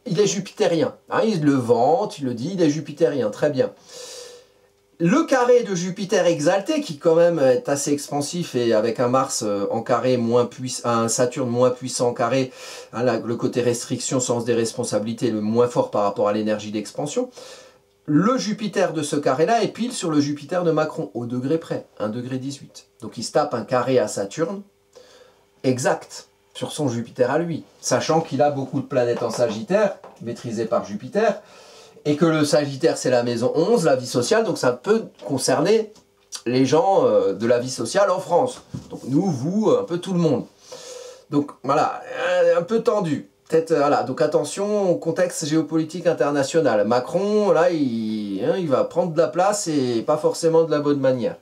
il est jupitérien. Hein, il le vante, il le dit, il est jupitérien, très bien. Le carré de Jupiter exalté, qui quand même est assez expansif, et avec un Mars en carré moins puissant, un Saturne moins puissant en carré, hein, le côté restriction, sens des responsabilités, le moins fort par rapport à l'énergie d'expansion, le Jupiter de ce carré-là est pile sur le Jupiter de Macron, au degré près, 1 degré 18. Donc il se tape un carré à Saturne, exact, sur son Jupiter à lui, sachant qu'il a beaucoup de planètes en Sagittaire, maîtrisées par Jupiter, et que le Sagittaire c'est la maison 11, la vie sociale, donc ça peut concerner les gens de la vie sociale en France. Donc nous, vous, un peu tout le monde. Donc voilà, un peu tendu. Peut-être, voilà, donc attention au contexte géopolitique international. Macron, là, il va prendre de la place et pas forcément de la bonne manière.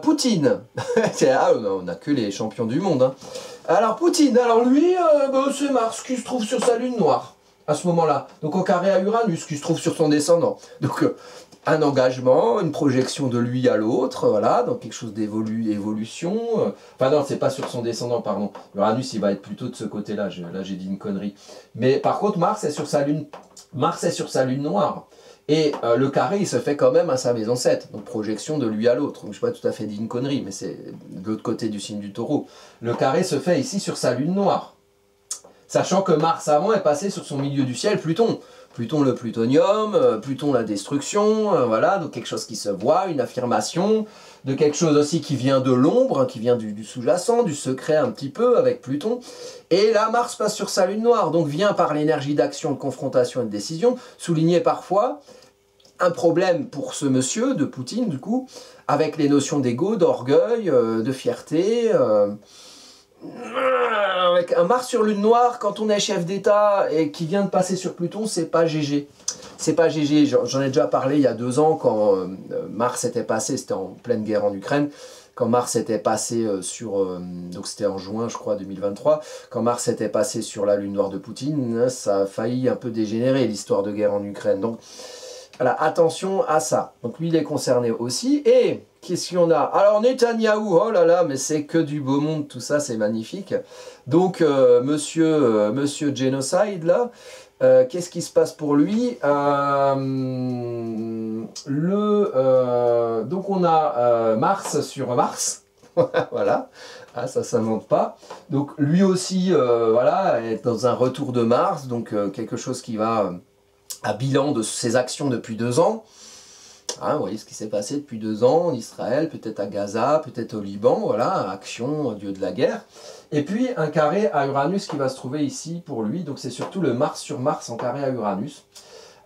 Poutine, on n'a que les champions du monde. Hein. Alors Poutine, alors lui, c'est Mars qui se trouve sur sa lune noire à ce moment-là. Donc au carré à Uranus qui se trouve sur son descendant. Donc un engagement, une projection de lui à l'autre, voilà, donc quelque chose d'évolution. Enfin non, c'est pas sur son descendant, pardon. Uranus, il va être plutôt de ce côté-là. Là, j'ai dit une connerie. Mais par contre, Mars est sur sa lune noire. Et le carré, il se fait quand même à sa maison 7, donc projection de lui à l'autre. Donc je n'ai pas tout à fait dit une connerie, mais c'est de l'autre côté du signe du taureau. Le carré se fait ici sur sa lune noire. Sachant que Mars avant est passé sur son milieu du ciel, Pluton. Pluton le plutonium, Pluton la destruction, voilà, donc quelque chose qui se voit, une affirmation, de quelque chose aussi qui vient de l'ombre, hein, qui vient du sous-jacent, du secret un petit peu avec Pluton. Et là, Mars passe sur sa lune noire, donc vient par l'énergie d'action, de confrontation et de décision, souligner parfois un problème pour ce monsieur, de Poutine du coup, avec les notions d'ego, d'orgueil, de fierté, avec un Mars sur lune noire, quand on est chef d'État et qui vient de passer sur Pluton, c'est pas GG. C'est pas GG, j'en ai déjà parlé il y a 2 ans quand Mars était passé, c'était en pleine guerre en Ukraine, quand Mars était passé donc c'était en juin je crois 2023, quand Mars était passé sur la lune noire de Poutine, ça a failli un peu dégénérer l'histoire de guerre en Ukraine. Donc voilà, attention à ça. Donc lui il est concerné aussi. Et qu'est-ce qu'il y en a? Alors Netanyahou, oh là là, mais c'est que du beau monde, tout ça, c'est magnifique. Donc monsieur Genocide là, qu'est-ce qui se passe pour lui? Donc on a Mars sur Mars, voilà, ah, ça s'invente pas. Donc lui aussi, voilà, est dans un retour de Mars, donc quelque chose qui va à bilan de ses actions depuis 2 ans. Hein, vous voyez ce qui s'est passé depuis 2 ans en Israël, peut-être à Gaza, peut-être au Liban, voilà, action, dieu de la guerre. Et puis un carré à Uranus qui va se trouver ici pour lui, donc c'est surtout le Mars sur Mars en carré à Uranus.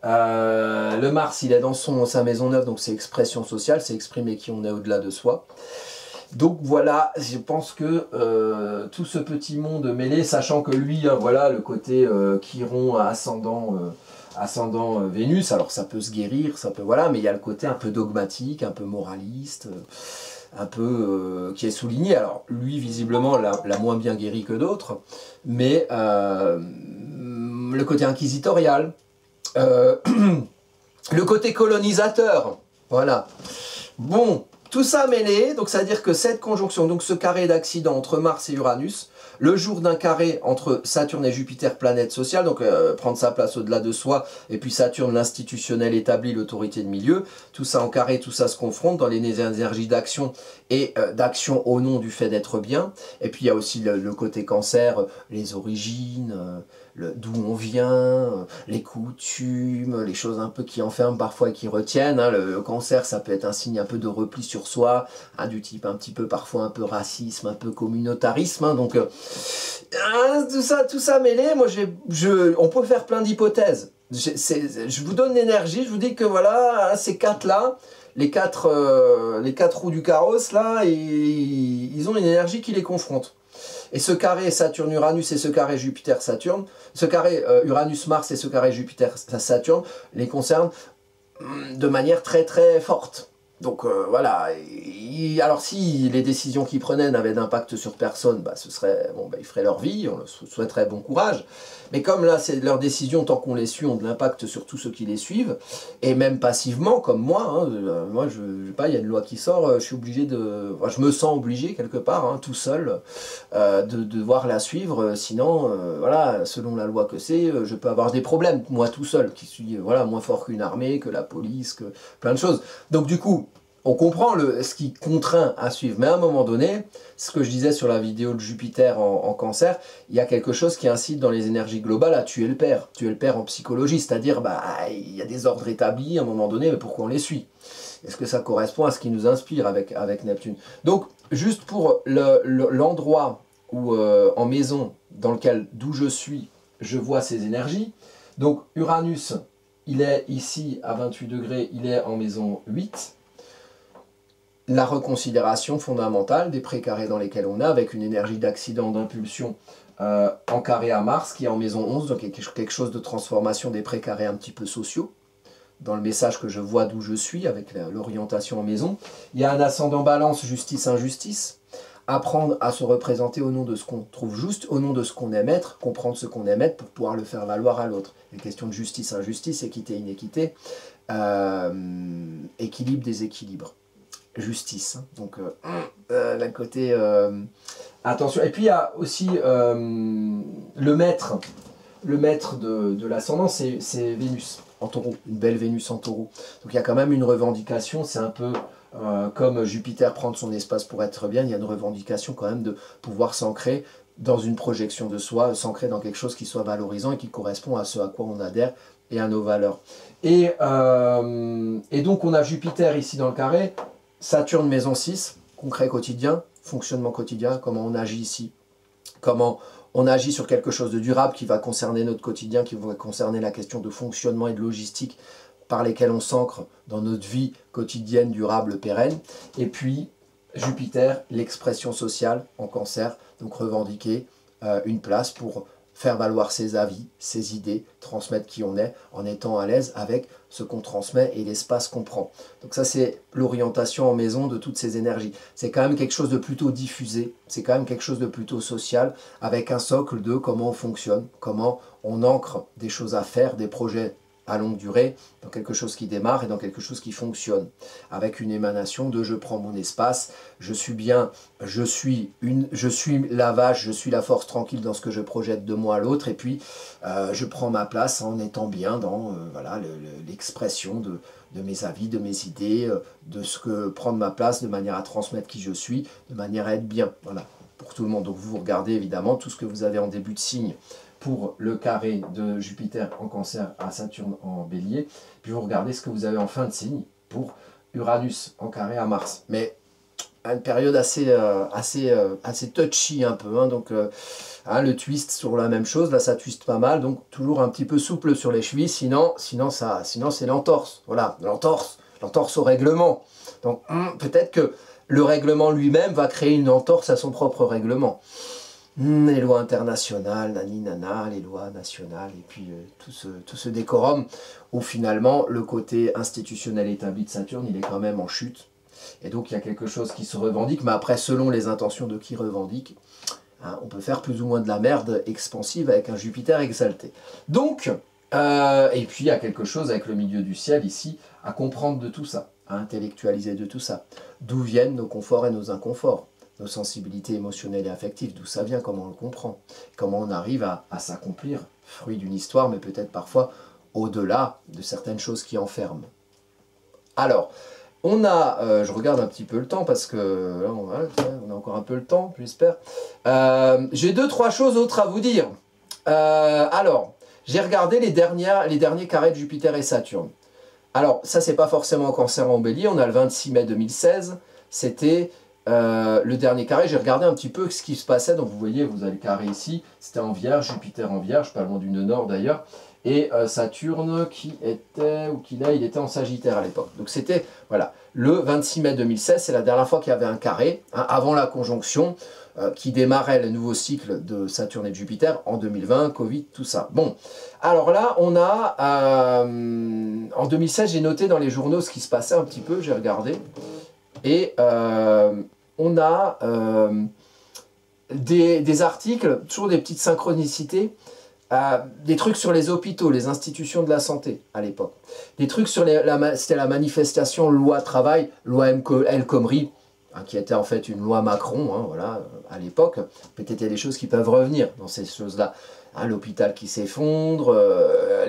Le Mars, il est dans sa maison neuve, donc c'est expression sociale, c'est exprimer qui on est au-delà de soi. Donc voilà, je pense que tout ce petit monde mêlé, sachant que lui, hein, voilà, le côté Chiron ascendant Vénus, alors ça peut se guérir, ça peut, voilà, mais il y a le côté un peu dogmatique, un peu moraliste, un peu qui est souligné. Alors lui, visiblement, l'a moins bien guéri que d'autres, mais le côté inquisitorial, le côté colonisateur, voilà. Bon, tout ça mêlé, donc ça veut dire que cette conjonction, donc ce carré d'accident entre Mars et Uranus, le jour d'un carré entre Saturne et Jupiter, planète sociale, donc prendre sa place au-delà de soi, et puis Saturne, l'institutionnel établi, l'autorité de milieu, tout ça en carré, tout ça se confronte dans les énergies d'action et d'action au nom du fait d'être bien. Et puis il y a aussi le côté cancer, les origines, d'où on vient, les coutumes, les choses un peu qui enferment parfois et qui retiennent. Hein. Le cancer, ça peut être un signe un peu de repli sur soi, hein, du type un petit peu parfois un peu racisme, un peu communautarisme. Hein. Donc tout ça mêlé, moi on peut faire plein d'hypothèses. Je vous donne l'énergie, je vous dis que voilà, ces 4-là, les quatre roues du carrosse, là, ils ont une énergie qui les confronte. Et ce carré Saturne-Uranus et ce carré Jupiter-Saturne, ce carré Uranus-Mars et ce carré Jupiter-Saturne les concernent de manière très très forte. Donc voilà, alors si les décisions qu'ils prenaient n'avaient d'impact sur personne, bah, ce serait, bon, bah, ils feraient leur vie, on leur souhaiterait bon courage. Mais comme là, c'est leurs décisions, tant qu'on les suit, ont de l'impact sur tous ceux qui les suivent, et même passivement, comme moi, hein, moi, je sais pas, il y a une loi qui sort, je suis obligé de, enfin, je me sens obligé quelque part, hein, tout seul, de devoir la suivre, sinon, voilà, selon la loi que c'est, je peux avoir des problèmes, moi tout seul, qui suis, voilà, moins fort qu'une armée, que la police, que plein de choses. Donc du coup, on comprend ce qui contraint à suivre, mais à un moment donné, ce que je disais sur la vidéo de Jupiter en cancer, il y a quelque chose qui incite dans les énergies globales à tuer le père en psychologie, c'est-à-dire bah, il y a des ordres établis à un moment donné, mais pourquoi on les suit? Est-ce que ça correspond à ce qui nous inspire avec Neptune? Donc, juste pour l'endroit où, en maison, d'où je suis, je vois ces énergies, donc Uranus, il est ici à 28 degrés, il est en maison 8, la reconsidération fondamentale des précarés dans lesquels on est, avec une énergie d'accident, d'impulsion en carré à Mars, qui est en maison 11, donc quelque chose de transformation des précarés un petit peu sociaux, dans le message que je vois d'où je suis, avec l'orientation en maison. Il y a un ascendant balance, justice, injustice, apprendre à se représenter au nom de ce qu'on trouve juste, au nom de ce qu'on aime être, comprendre ce qu'on aime être pour pouvoir le faire valoir à l'autre. Les questions de justice, injustice, équité, inéquité, équilibre, déséquilibre. Justice, hein. Donc d'un côté attention, et puis il y a aussi le maître de l'ascendant, c'est Vénus en taureau, une belle Vénus en taureau, donc il y a quand même une revendication, c'est un peu comme Jupiter prendre son espace pour être bien, il y a une revendication quand même de pouvoir s'ancrer dans une projection de soi, s'ancrer dans quelque chose qui soit valorisant et qui correspond à ce à quoi on adhère et à nos valeurs. Et donc on a Jupiter ici dans le carré, Saturne maison 6, concret quotidien, fonctionnement quotidien, comment on agit ici, comment on agit sur quelque chose de durable qui va concerner notre quotidien, qui va concerner la question de fonctionnement et de logistique par lesquels on s'ancre dans notre vie quotidienne, durable, pérenne. Et puis Jupiter, l'expression sociale en Cancer, donc revendiquer une place pour faire valoir ses avis, ses idées, transmettre qui on est, en étant à l'aise avec ce qu'on transmet et l'espace qu'on prend. Donc ça, c'est l'orientation en maison de toutes ces énergies. C'est quand même quelque chose de plutôt diffusé, c'est quand même quelque chose de plutôt social, avec un socle de comment on fonctionne, comment on ancre des choses à faire, des projets à longue durée, dans quelque chose qui démarre et dans quelque chose qui fonctionne, avec une émanation de je prends mon espace, je suis bien, je suis la vache, je suis la force tranquille dans ce que je projette de moi à l'autre, et puis je prends ma place en étant bien dans voilà, l'expression de mes avis, de mes idées, de ce que prendre ma place de manière à transmettre qui je suis, de manière à être bien, voilà, pour tout le monde. Donc vous regardez évidemment tout ce que vous avez en début de signe pour le carré de Jupiter en Cancer à Saturne en Bélier, puis vous regardez ce que vous avez en fin de signe pour Uranus en carré à Mars. Mais à une période assez touchy un peu, hein, donc le twist sur la même chose, là ça twiste pas mal, donc toujours un petit peu souple sur les chevilles, sinon c'est l'entorse, voilà, l'entorse au règlement. Donc peut-être que le règlement lui-même va créer une entorse à son propre règlement. Les lois internationales, nani nana, les lois nationales, et puis tout ce décorum, où finalement le côté institutionnel établi de Saturne, il est quand même en chute. Et donc il y a quelque chose qui se revendique, mais après selon les intentions de qui revendique, hein, on peut faire plus ou moins de la merde expansive avec un Jupiter exalté. Donc, et puis il y a quelque chose avec le milieu du ciel ici, à comprendre de tout ça, à intellectualiser de tout ça. D'où viennent nos conforts et nos inconforts, nos sensibilités émotionnelles et affectives, d'où ça vient, comment on le comprend, comment on arrive à s'accomplir, fruit d'une histoire, mais peut-être parfois au-delà de certaines choses qui enferment. Alors, on a, je regarde un petit peu le temps parce que là, on a encore un peu le temps, j'espère. J'ai 2-3 choses autres à vous dire. Alors, j'ai regardé les derniers carrés de Jupiter et Saturne. Alors, ça, c'est pas forcément en Cancer en Bélier, on a le 26 mai 2016, c'était le dernier carré. J'ai regardé un petit peu ce qui se passait, donc vous voyez, vous avez le carré ici, c'était en Vierge, Jupiter en Vierge, pas loin du nœud nord d'ailleurs, et Saturne qui était, il était en Sagittaire à l'époque. Donc c'était, voilà, le 26 mai 2016, c'est la dernière fois qu'il y avait un carré, hein, avant la conjonction, qui démarrait le nouveau cycle de Saturne et de Jupiter en 2020, Covid, tout ça. Bon, alors là, on a, en 2016, j'ai noté dans les journaux ce qui se passait un petit peu, j'ai regardé, et on a des articles, toujours des petites synchronicités, des trucs sur les hôpitaux, les institutions de la santé à l'époque. Des trucs sur c'était la manifestation loi travail, loi El Khomri, hein, qui était en fait une loi Macron, hein, voilà, à l'époque. Peut-être il y a des choses qui peuvent revenir dans ces choses-là. Hein, l'hôpital qui s'effondre,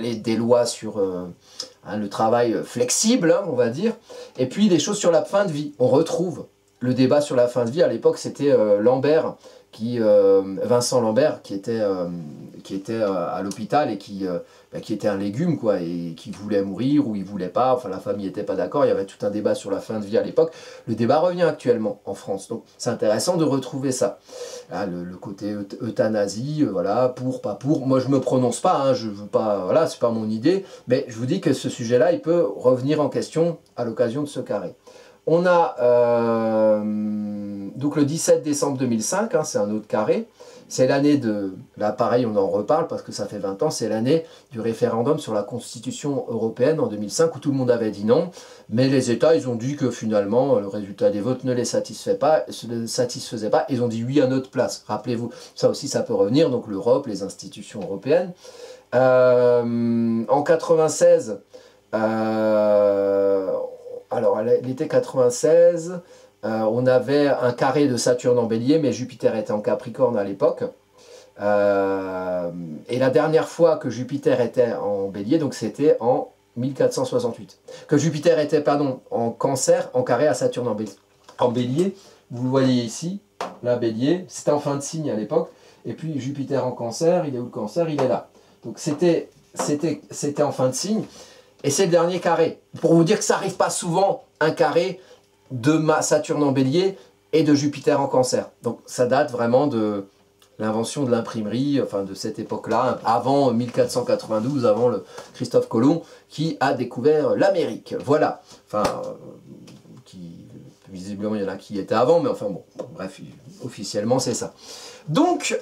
des lois sur le travail flexible, hein, on va dire. Et puis des choses sur la fin de vie. On retrouve le débat sur la fin de vie. À l'époque, c'était Lambert, Vincent Lambert, qui était à l'hôpital et qui était un légume, quoi, et qui voulait mourir ou il voulait pas, enfin la famille n'était pas d'accord, il y avait tout un débat sur la fin de vie à l'époque. Le débat revient actuellement en France, donc c'est intéressant de retrouver ça. Là, le côté euthanasie, voilà, pour, pas pour, moi je me prononce pas, hein, je veux pas, voilà, c'est pas mon idée, mais je vous dis que ce sujet-là, il peut revenir en question à l'occasion de ce carré. On a donc le 17 décembre 2005, hein, c'est un autre carré, c'est l'année de, là pareil on en reparle parce que ça fait 20 ans, c'est l'année du référendum sur la Constitution européenne en 2005 où tout le monde avait dit non, mais les États ils ont dit que finalement le résultat des votes ne les satisfaisait pas, ils ont dit oui à notre place, rappelez-vous, ça aussi ça peut revenir, donc l'Europe, les institutions européennes. En 96, alors l'été 96, on avait un carré de Saturne en Bélier, mais Jupiter était en Capricorne à l'époque. Et la dernière fois que Jupiter était en Bélier, donc c'était en 1468. Que Jupiter était, pardon, en Cancer, en carré à Saturne en Bélier. Vous le voyez ici, la Bélier, c'était en fin de signe à l'époque. Et puis Jupiter en Cancer, il est où le Cancer? Il est là. Donc c'était en fin de signe. Et c'est le dernier carré. Pour vous dire que ça n'arrive pas souvent, un carré de Saturne en Bélier et de Jupiter en Cancer. Donc ça date vraiment de l'invention de l'imprimerie, enfin de cette époque-là, avant 1492, avant le Christophe Colomb, qui a découvert l'Amérique. Voilà. Enfin, visiblement il y en a qui étaient avant, mais enfin bon, bref, officiellement c'est ça. Donc,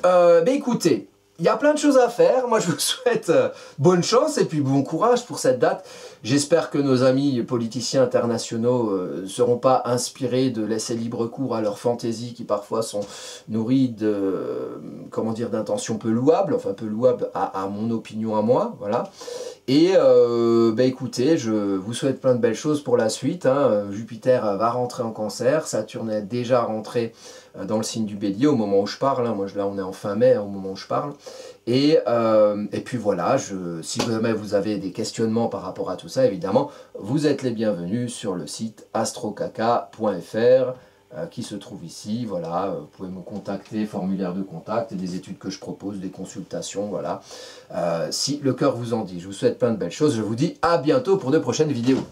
écoutez, il y a plein de choses à faire. Moi, je vous souhaite bonne chance et puis bon courage pour cette date. J'espère que nos amis politiciens internationaux ne seront pas inspirés de laisser libre cours à leurs fantaisies qui parfois sont nourries de, comment dire, d'intentions peu louables, enfin peu louables à mon opinion à moi, voilà. Et écoutez, je vous souhaite plein de belles choses pour la suite. Hein. Jupiter va rentrer en Cancer, Saturne est déjà rentré dans le signe du Bélier au moment où je parle. Hein. Moi, là, on est en fin mai au moment où je parle. Et puis voilà, si jamais vous avez des questionnements par rapport à tout ça, évidemment, vous êtes les bienvenus sur le site astrocaca.fr. Qui se trouve ici, voilà, vous pouvez me contacter, formulaire de contact, des études que je propose, des consultations, voilà, si le cœur vous en dit. Je vous souhaite plein de belles choses, je vous dis à bientôt pour de prochaines vidéos.